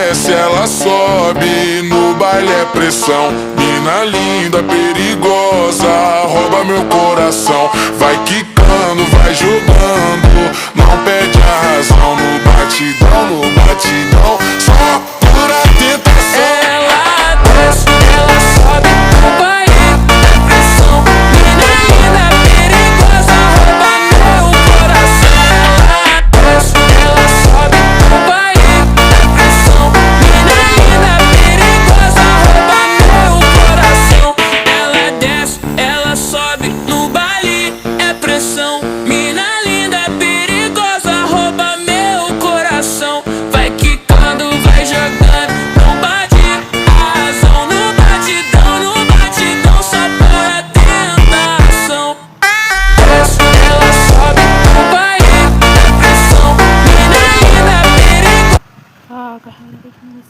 desce, ela sobe, no baile é pressão. Mina linda, perigosa, rouba meu coração. Vai quicando, vai jogando, não perde a razão. No batidão, só pura tentação. Ela desce, ela sobe, no baile é pressão. Mina linda, perigosa, rouba meu coração. Ela desce, ela sobe, no baile é pressão. Mina linda, perigosa, rouba meu coração. Ela desce, ela sobe, no baile é pressão. Mina linda, perigosa, rouba meu coração. Vai quicando, vai jogando, não bate a razão. No batidão, só para tentação. Desce, ela sobe, no baile é pressão. Mina linda, perigosa. Ah, agarrando aqui no